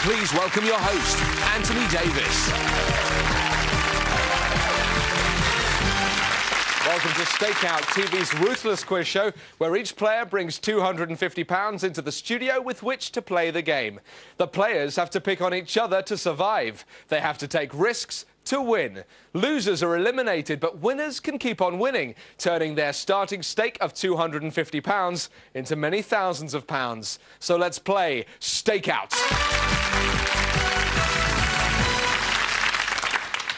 please welcome your host, Anthony Davis. Welcome to Stakeout, TV's ruthless quiz show, where each player brings £250 into the studio with which to play the game. The players have to pick on each other to survive. They have to take risks to win. Losers are eliminated, but winners can keep on winning, turning their starting stake of £250 into many thousands of pounds. So let's play Stakeout.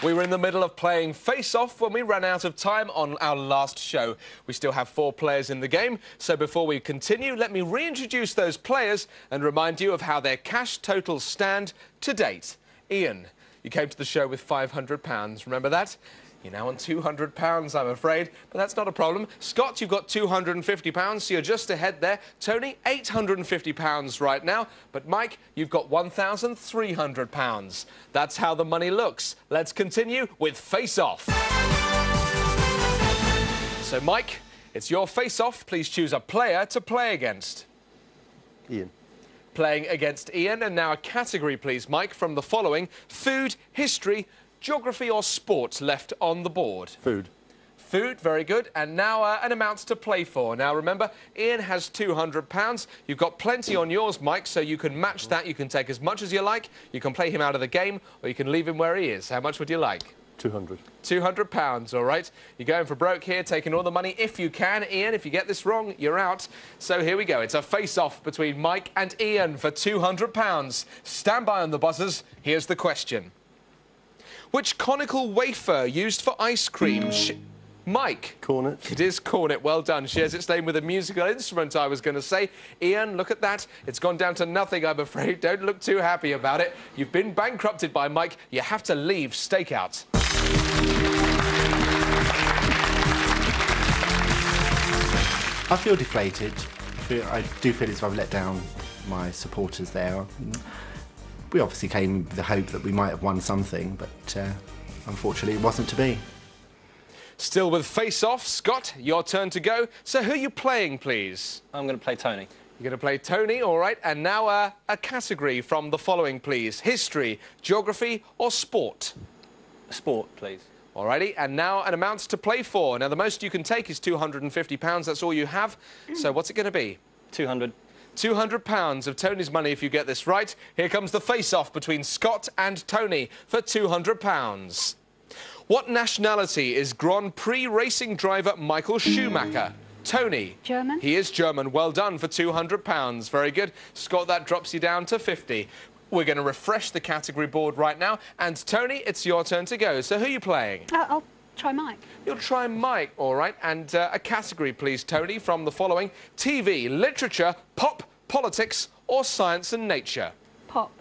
We were in the middle of playing face-off when we ran out of time on our last show. We still have 4 players in the game, so before we continue, let me reintroduce those players and remind you of how their cash totals stand to date. Ian, you came to the show with £500, remember that? You're now on £200, I'm afraid, but that's not a problem. Scott, you've got £250, so you're just ahead there. Tony, £850 right now. But Mike, you've got £1,300. That's how the money looks. Let's continue with Face-Off. So, Mike, it's your face-off. Please choose a player to play against. Ian. Playing against Ian. And now a category, please, Mike, from the following: food, history, geography or sport left on the board. Food. Food, very good. And now an amount to play for. Now, remember, Ian has £200. You've got plenty on yours, Mike, so you can match that. You can take as much as you like. You can play him out of the game, or you can leave him where he is. How much would you like? 200. £200, all right. You're going for broke here, taking all the money if you can. Ian, if you get this wrong, you're out. So here we go. It's a face-off between Mike and Ian for £200. Stand by on the buzzers. Here's the question. Which conical wafer used for ice cream? Mike. Cornet. It is cornet. Well done. Shares its name with a musical instrument, I was going to say. Ian, look at that. It's gone down to nothing, I'm afraid. Don't look too happy about it. You've been bankrupted by Mike. You have to leave Stakeout. I feel deflated. I do feel as though I've let down my supporters there. We obviously came with the hope that we might have won something, but unfortunately it wasn't to be. Still with face-off, Scott, your turn to go. So who are you playing, please? I'm going to play Tony. You're going to play Tony, all right. And now a category from the following, please: history, geography or sport? Sport, please. All righty, and now an amount to play for. Now, the most you can take is £250. That's all you have. So what's it going to be? 200. £200 of Tony's money if you get this right. Here comes the face-off between Scott and Tony for £200. What nationality is Grand Prix racing driver Michael Schumacher? Tony. German. He is German. Well done for £200. Very good. Scott, that drops you down to 50. We're going to refresh the category board right now. And Tony, it's your turn to go. So who are you playing? I'll try Mike. You'll try Mike, all right. And a category, please, Tony, from the following: TV, literature, pop, politics or science and nature. Pop.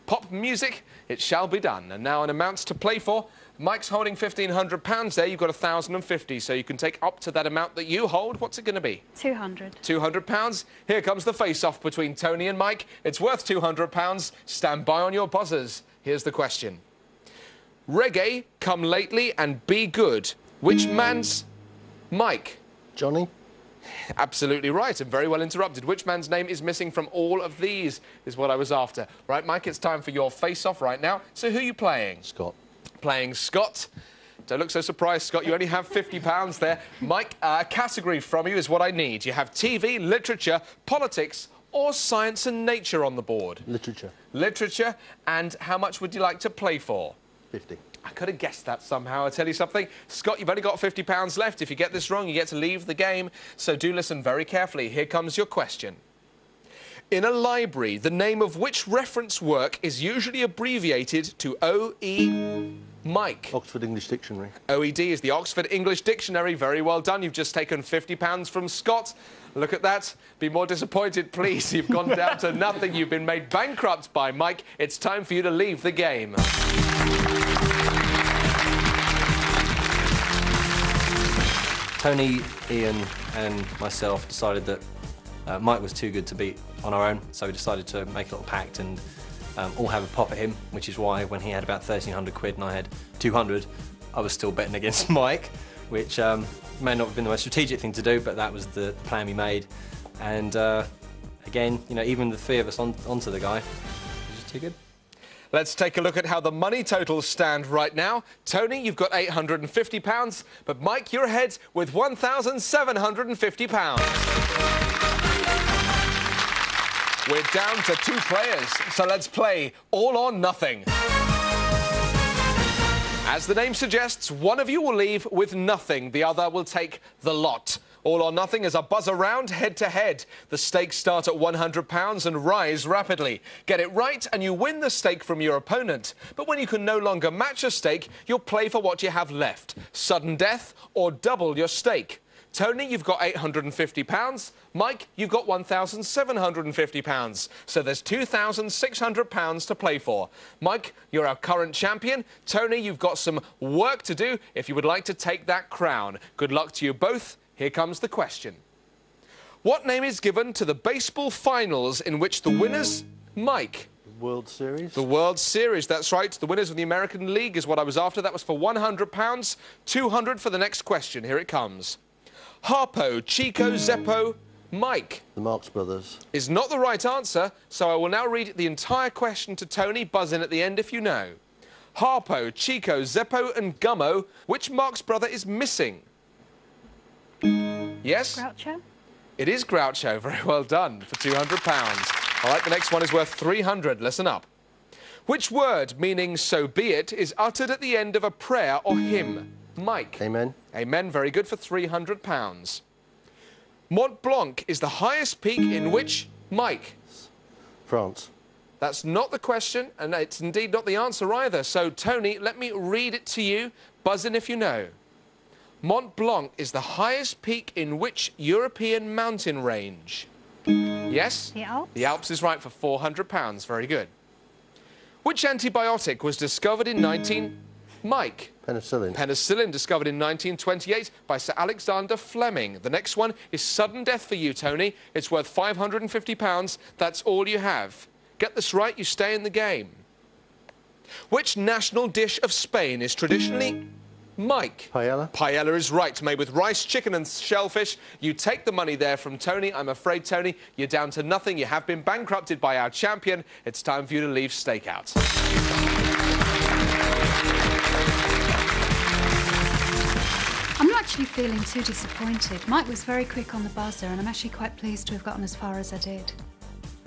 Pop music, it shall be done. And now an amount to play for. Mike's holding £1,500 there. You've got 1,050, so you can take up to that amount that you hold. What's it going to be? 200. £200. Here comes the face-off between Tony and Mike. It's worth £200. Stand by on your buzzers. Here's the question. Reggae, come lately and be good. Which man's... Mike. Johnny. Absolutely right, and very well interrupted. Which man's name is missing from all of these is what I was after. Right, Mike, it's time for your face-off right now. So who are you playing? Scott. Playing Scott. Don't look so surprised, Scott. You only have £50 there. Mike, a category from you is what I need. You have TV, literature, politics or science and nature on the board. Literature. Literature. And how much would you like to play for? 50. I could have guessed that somehow. I'll tell you something. Scott, you've only got £50 left. If you get this wrong, you get to leave the game. So do listen very carefully. Here comes your question. In a library, the name of which reference work is usually abbreviated to OE... Mike. Oxford English Dictionary. OED is the Oxford English Dictionary. Very well done. You've just taken £50 from Scott. Look at that. Be more disappointed, please. You've gone down to nothing. You've been made bankrupt by Mike. It's time for you to leave the game. Tony, Ian and myself decided that Mike was too good to beat on our own, so we decided to make a little pact and all have a pop at him, which is why when he had about 1,300 quid and I had 200, I was still betting against Mike, which may not have been the most strategic thing to do, but that was the plan we made. And again, you know, even the three of us onto the guy, it was just too good. Let's take a look at how the money totals stand right now. Tony, you've got £850, but Mike, you're ahead with £1,750. We're down to 2 players, so let's play All or Nothing. As the name suggests, one of you will leave with nothing, the other will take the lot. All or Nothing is a buzzer round, head-to-head. The stakes start at £100 and rise rapidly. Get it right and you win the stake from your opponent. But when you can no longer match a stake, you'll play for what you have left. Sudden death or double your stake. Tony, you've got £850. Mike, you've got £1,750. So there's £2,600 to play for. Mike, you're our current champion. Tony, you've got some work to do if you would like to take that crown. Good luck to you both. Here comes the question. What name is given to the baseball finals in which the winners... Mike. World Series? The World Series, that's right. The winners of the American League is what I was after. That was for £100. £200 for the next question. Here it comes. Harpo, Chico, Zeppo, Mike. The Marx Brothers. Is not the right answer, so I will now read the entire question to Tony. Buzz in at the end if you know. Harpo, Chico, Zeppo and Gummo. Which Marx brother is missing? Yes? Groucho? It is Groucho. Very well done for £200. All right, the next one is worth £300. Listen up. Which word, meaning so be it, is uttered at the end of a prayer or hymn? Mike. Amen. Amen. Very good for £300. Mont Blanc is the highest peak in which... Mike. France. That's not the question, and it's indeed not the answer either. So, Tony, let me read it to you. Buzz in if you know. Mont Blanc is the highest peak in which European mountain range? Yes? The Alps? The Alps is right for £400. Very good. Which antibiotic was discovered in Mike. Penicillin. Penicillin, discovered in 1928 by Sir Alexander Fleming. The next one is sudden death for you, Tony. It's worth £550. That's all you have. Get this right, you stay in the game. Which national dish of Spain is traditionally... Mike. Paella. Paella is right, made with rice, chicken and shellfish. You take the money there from Tony. I'm afraid, Tony, you're down to nothing. You have been bankrupted by our champion. It's time for you to leave Stakeout. I'm not actually feeling too disappointed. Mike was very quick on the buzzer, and I'm actually quite pleased to have gotten as far as I did.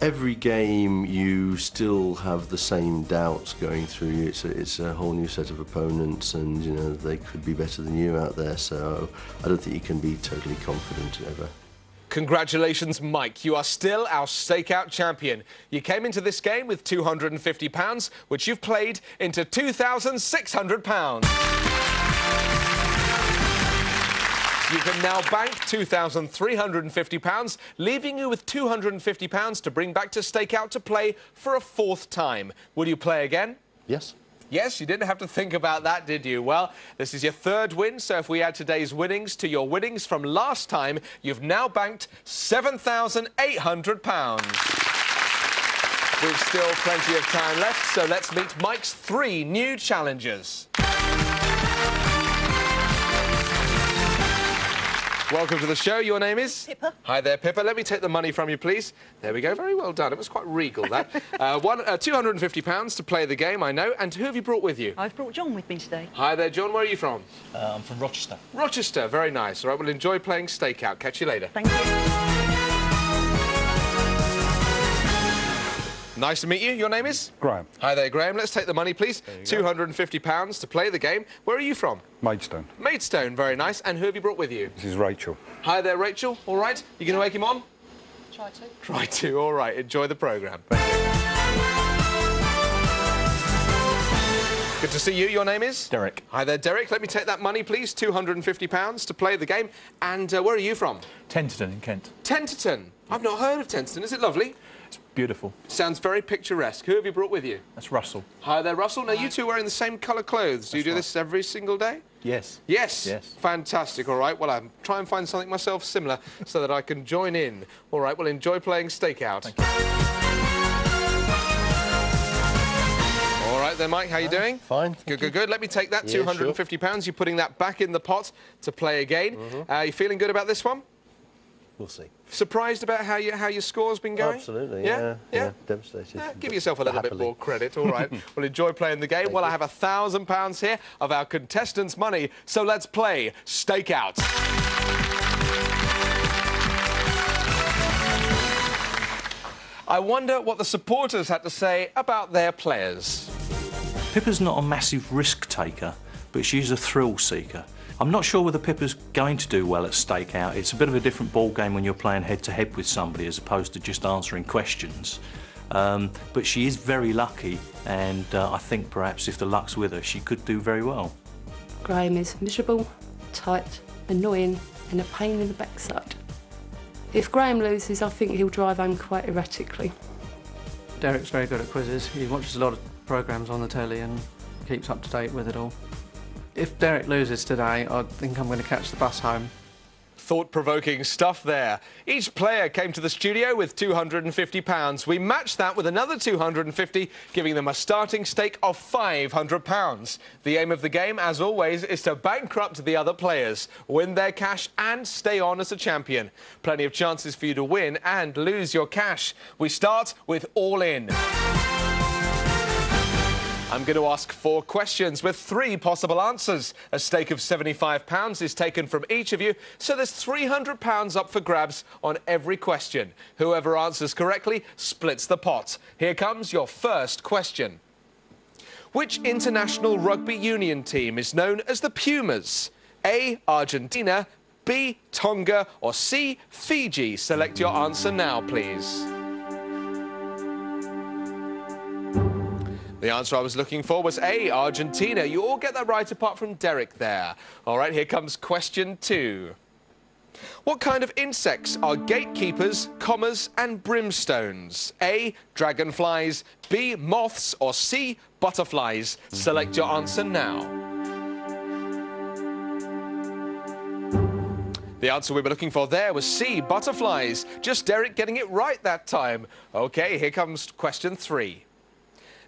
Every game you still have the same doubts going through you. It's a whole new set of opponents, and you know they could be better than you out there, so I don't think you can be totally confident ever. Congratulations, Mike. You are still our Stakeout champion. You came into this game with £250, which you've played into £2,600. You can now bank £2,350, leaving you with £250 to bring back to Stakeout to play for a 4th time. Will you play again? Yes. Yes, you didn't have to think about that, did you? Well, this is your 3rd win, so if we add today's winnings to your winnings from last time, you've now banked £7,800. We've still plenty of time left, so let's meet Mike's 3 new challengers. Welcome to the show. Your name is? Pippa. Hi there, Pippa. Let me take the money from you, please. There we go. Very well done. It was quite regal, that. £250 to play the game, I know. And who have you brought with you? I've brought John with me today. Hi there, John. Where are you from? I'm from Rochester. Rochester. Very nice. All right, we'll enjoy playing Stakeout. Catch you later. Thank you. Nice to meet you. Your name is? Graham. Hi there, Graham. Let's take the money, please. £250 to play the game. Where are you from? Maidstone. Maidstone. Very nice. And who have you brought with you? This is Rachel. Hi there, Rachel. All right. You going to wake him on? Try to. Try to. All right. Enjoy the programme. Good to see you. Your name is? Derek. Hi there, Derek. Let me take that money, please. £250 to play the game. And where are you from? Tenterden in Kent. Tenterden. I've not heard of Tenterden. Is it lovely? It's beautiful. Sounds very picturesque. Who have you brought with you? That's Russell. Hi there, Russell. Now, you two are wearing the same colour clothes. Do you do this every single day? Yes. Yes? Yes. Fantastic. All right, well, I'll try and find something myself similar so that I can join in. All right, well, enjoy playing Stakeout. Thank you. All right then, Mike, how you doing? Fine. Good. Let me take that, Yeah, £250. You're putting that back in the pot to play again. You feeling good about this one? We'll see. Surprised about how your score's been going? Absolutely, Yeah? yeah. Devastated. Yeah, give yourself a little bit Happily. more credit, all right. Well, enjoy playing the game. Well, I have £1,000 here of our contestants' money, so let's play Stakeout. I wonder what the supporters had to say about their players. Pippa's not a massive risk taker, but she's a thrill seeker. I'm not sure whether Pippa's going to do well at Stakeout. It's a bit of a different ball game when you're playing head-to-head with somebody as opposed to just answering questions. But she is very lucky, and I think perhaps if the luck's with her, she could do very well. Graham is miserable, tight, annoying, and a pain in the backside. If Graham loses, I think he'll drive home quite erratically. Derek's very good at quizzes. He watches a lot of programmes on the telly and keeps up to date with it all. If Derek loses today, I think I'm going to catch the bus home. Thought-provoking stuff there. Each player came to the studio with £250. We matched that with another £250, giving them a starting stake of £500. The aim of the game, as always, is to bankrupt the other players, win their cash and stay on as a champion. Plenty of chances for you to win and lose your cash. We start with All In. I'm going to ask 4 questions with 3 possible answers. A stake of £75 is taken from each of you, so there's £300 up for grabs on every question. Whoever answers correctly splits the pot. Here comes your first question. Which international rugby union team is known as the Pumas? A, Argentina, B, Tonga, or C, Fiji? Select your answer now, please. The answer I was looking for was A, Argentina. You all get that right apart from Derek there. All right, here comes question 2. What kind of insects are gatekeepers, commas and brimstones? A, dragonflies, B, moths, or C, butterflies? Select your answer now. The answer we were looking for there was C, butterflies. Just Derek getting it right that time. OK, here comes question 3.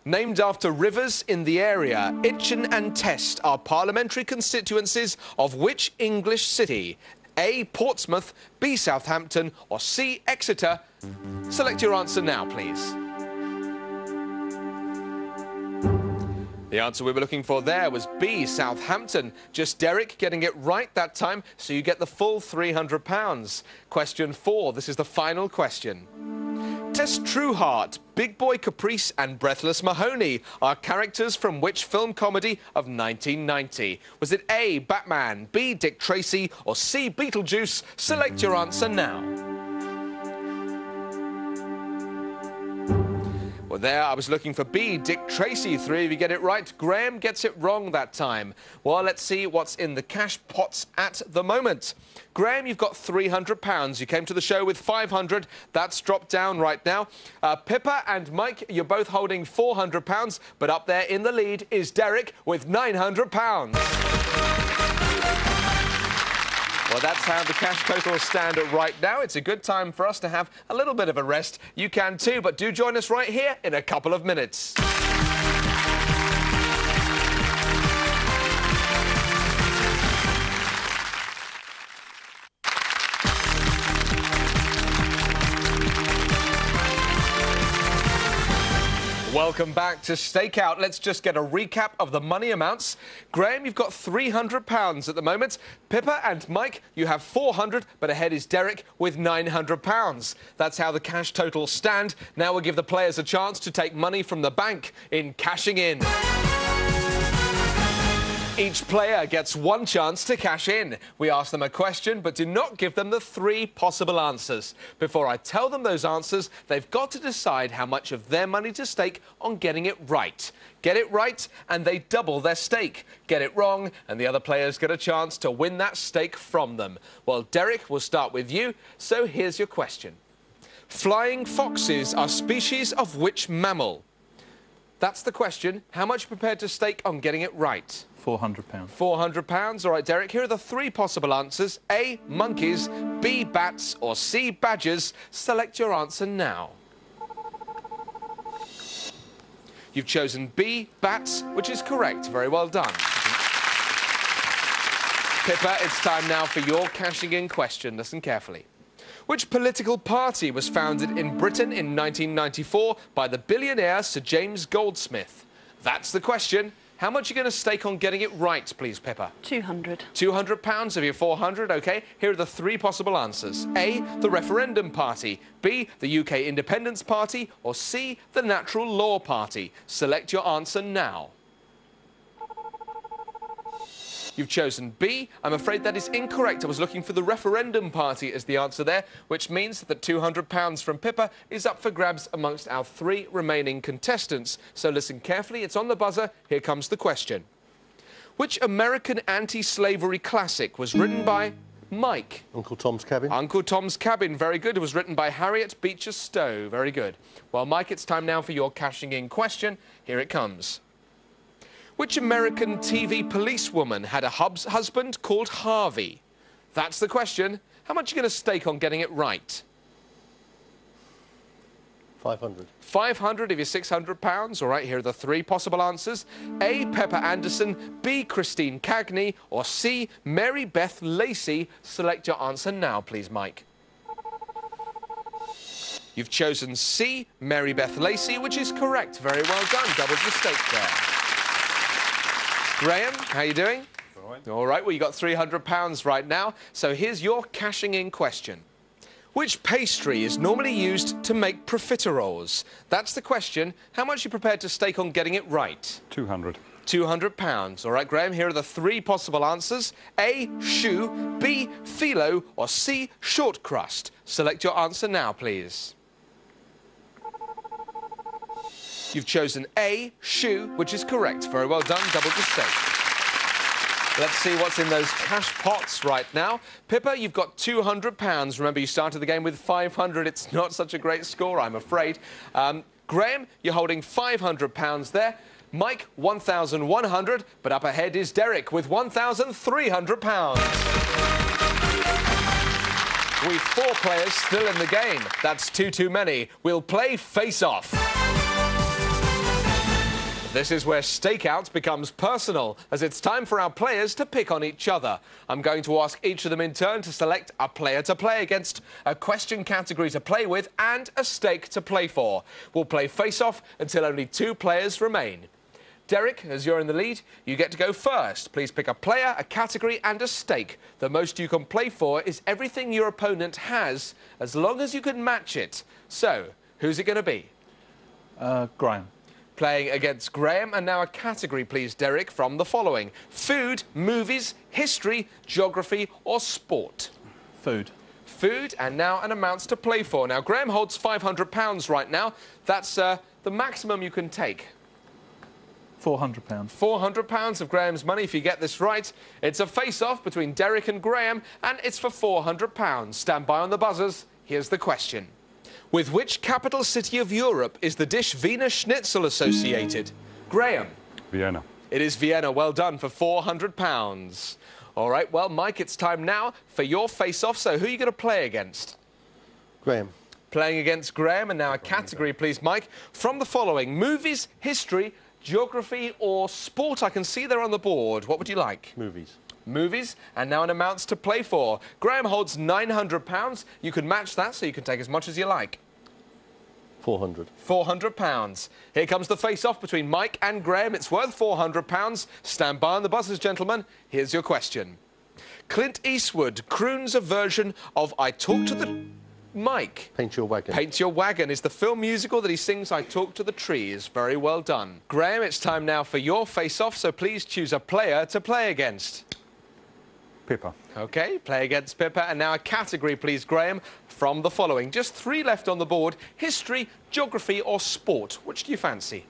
Named after rivers in the area, Itchen and Test are parliamentary constituencies of which English city? A, Portsmouth, B, Southampton, or C, Exeter? Select your answer now, please. The answer we were looking for there was B, Southampton. Just Derek getting it right that time, so you get the full £300. Question 4, this is the final question. Tess Trueheart, Big Boy Caprice and Breathless Mahoney are characters from which film comedy of 1990? Was it A, Batman, B, Dick Tracy, or C, Beetlejuice? Select your answer now. Well, there, I was looking for B, Dick Tracy. 3 of you get it right. Graham gets it wrong that time. Well, let's see what's in the cash pots at the moment. Graham, you've got £300. You came to the show with £500. That's dropped down right now. Pippa and Mike, you're both holding £400, but up there in the lead is Derek with £900. Well, that's how the cash totals stand right now. It's a good time for us to have a little bit of a rest. You can too, but do join us right here in a couple of minutes. Welcome back to Stakeout. Let's just get a recap of the money amounts. Graham, you've got £300 at the moment. Pippa and Mike, you have £400, but ahead is Derek with £900. That's how the cash totals stand. Now we'll give the players a chance to take money from the bank in Cashing In. Each player gets 1 chance to cash in. We ask them a question, but do not give them the 3 possible answers. Before I tell them those answers, they've got to decide how much of their money to stake on getting it right. Get it right, and they double their stake. Get it wrong, and the other players get a chance to win that stake from them. Well, Derek, we'll start with you, so here's your question. Flying foxes are species of which mammal? That's the question. How much are you prepared to stake on getting it right? £400. £400. All right, Derek, here are the 3 possible answers. A, monkeys, B, bats, or C, badgers. Select your answer now. You've chosen B, bats, which is correct. Very well done. Pippa, it's time now for your cashing in question. Listen carefully. Which political party was founded in Britain in 1994 by the billionaire Sir James Goldsmith? That's the question. How much are you going to stake on getting it right, please, Pippa? 200. £200 of your 400, OK. Here are the three possible answers. A, the Referendum Party. B, the UK Independence Party. Or C, the Natural Law Party. Select your answer now. You've chosen B. I'm afraid that is incorrect. I was looking for the Referendum Party as the answer there, which means that £200 from Pippa is up for grabs amongst our three remaining contestants. So listen carefully. It's on the buzzer. Here comes the question. Which American anti-slavery classic was written by Mike? Uncle Tom's Cabin. Uncle Tom's Cabin. Very good. It was written by Harriet Beecher Stowe. Very good. Well, Mike, it's time now for your cashing in question. Here it comes. Which American TV policewoman had a husband called Harvey? That's the question. How much are you going to stake on getting it right? 500. 500 of your £600. All right, here are the three possible answers. A, Pepper Anderson, B, Christine Cagney, or C, Mary Beth Lacey. Select your answer now, please, Mike. You've chosen C, Mary Beth Lacey, which is correct. Very well done. Doubled your stake there. Graham, how you doing? All right, well, you got £300 right now. So here's your cashing in question. Which pastry is normally used to make profiteroles? That's the question. How much are you prepared to stake on getting it right? 200. £200. All right, Graham, here are the three possible answers. A, choux, B, phyllo, or C, short crust. Select your answer now, please. You've chosen A, choux, which is correct. Very well done. Doubled your stake. Let's see what's in those cash pots right now. Pippa, you've got £200. Remember, you started the game with 500. It's not such a great score, I'm afraid. Graham, you're holding £500 there. Mike, 1,100. But up ahead is Derek with £1,300. We've four players still in the game. That's two too many. We'll play face-off. This is where stakeout becomes personal, as it's time for our players to pick on each other. I'm going to ask each of them in turn to select a player to play against, a question category to play with, and a stake to play for. We'll play face-off until only two players remain. Derek, as you're in the lead, you get to go first. Please pick a player, a category, and a stake. The most you can play for is everything your opponent has, as long as you can match it. So, who's it going to be? Graham. Playing against Graham, and now a category, please, Derek, from the following. Food, movies, history, geography, or sport? Food. Food, and now an amounts to play for. Now, Graham holds £500 right now. That's the maximum you can take. £400. £400 of Graham's money if you get this right. It's a face-off between Derek and Graham, and it's for £400. Stand by on the buzzers. Here's the question. With which capital city of Europe is the dish Wiener Schnitzel associated? Graham. Vienna. It is Vienna. Well done for £400. All right, well, Mike, it's time now for your face-off. So who are you going to play against? Graham. Playing against Graham, and now a category, please, Mike. From the following, movies, history, geography, or sport. I can see they're on the board. What would you like? Movies. Movies, and now an amounts to play for. Graham holds £900. You can match that, so you can take as much as you like. 400. £400. Here comes the face-off between Mike and Graham. It's worth £400. Stand by on the buzzers, gentlemen. Here's your question. Clint Eastwood croons a version of I Talk to the... Mike. Paint Your Wagon. Paint Your Wagon is the film musical that he sings I Talk to the Trees. Very well done. Graham, it's time now for your face-off, so please choose a player to play against. Pippa. OK, play against Pippa. And now a category, please, Graham, from the following. Just three left on the board. History, geography, or sport. Which do you fancy?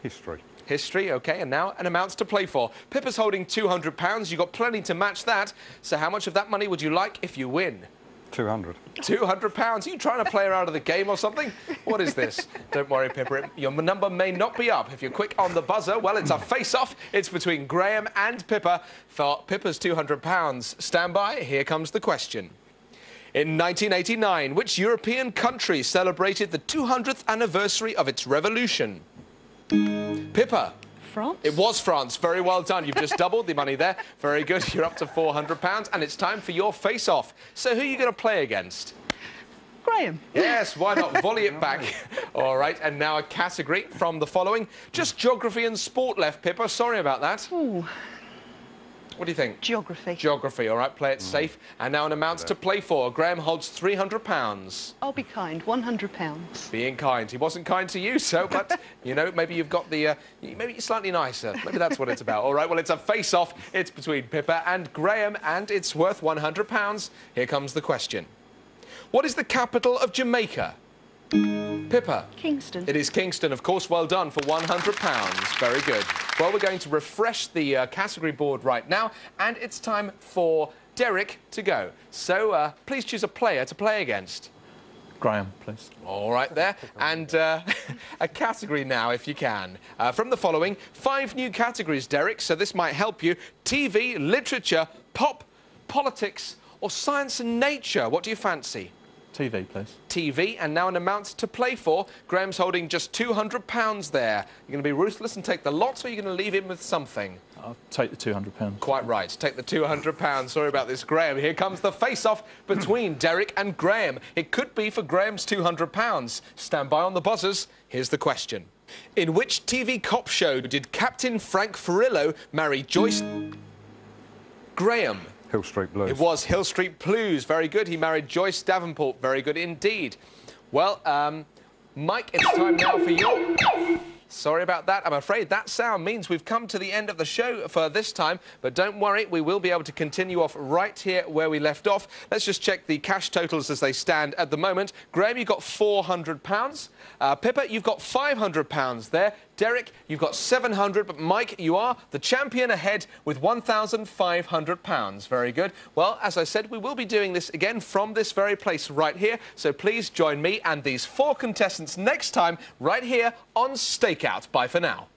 History. History, OK, and now an amounts to play for. Pippa's holding £200. You've got plenty to match that. So how much of that money would you like if you win? 200. £200? Are you trying to play her out of the game or something? What is this? Don't worry, Pippa. Your number may not be up. If you're quick on the buzzer, well, it's a face-off. It's between Graham and Pippa for Pippa's £200. Stand by. Here comes the question. In 1989, which European country celebrated the 200th anniversary of its revolution? Pippa. France? It was France. Very well done. You've just doubled the money there. Very good. You're up to £400, and it's time for your face-off. So who are you going to play against? Graham. Yes, why not? Volley it back. All right, and now a category from the following. Just geography and sport left, Pippa. Sorry about that. Ooh. What do you think? Geography. Geography, all right, play it safe. And now an amount to play for. Graham holds £300. I'll be kind, £100. Being kind. He wasn't kind to you, so, but, you know, maybe you've got the, maybe you're slightly nicer. Maybe that's what it's about. All right, well, it's a face-off. It's between Pippa and Graham, and it's worth £100. Here comes the question. What is the capital of Jamaica? Pippa. Kingston. It is Kingston, of course. Well done for £100. Very good. Well, we're going to refresh the category board right now, and it's time for Derek to go. So please choose a player to play against. Graham, please. All right there. And a category now, if you can. From the following, 5 new categories, Derek, so this might help you. TV, literature, pop, politics, or science and nature. What do you fancy? TV, please. TV, and now an amount to play for. Graham's holding just £200 there. You're going to be ruthless and take the lot, or you're going to leave him with something? I'll take the £200. Quite right. Take the £200. Sorry about this, Graham. Here comes the face-off between Derek and Graham. It could be for Graham's £200. Stand by on the buzzers. Here's the question. In which TV cop show did Captain Frank Furillo marry Joyce... Graham. Hill Street Blues. It was Hill Street Blues. Very good. He married Joyce Davenport. Very good indeed. Well, Mike, it's time now for your... Sorry about that. I'm afraid that sound means we've come to the end of the show for this time. But don't worry, we will be able to continue off right here where we left off. Let's just check the cash totals as they stand at the moment. Graham, you've got £400. Pippa, you've got £500 there. Derek, you've got £700, but Mike, you are the champion ahead with £1,500. Very good. Well, as I said, we will be doing this again from this very place right here, so please join me and these 4 contestants next time right here on Stakeout. Bye for now.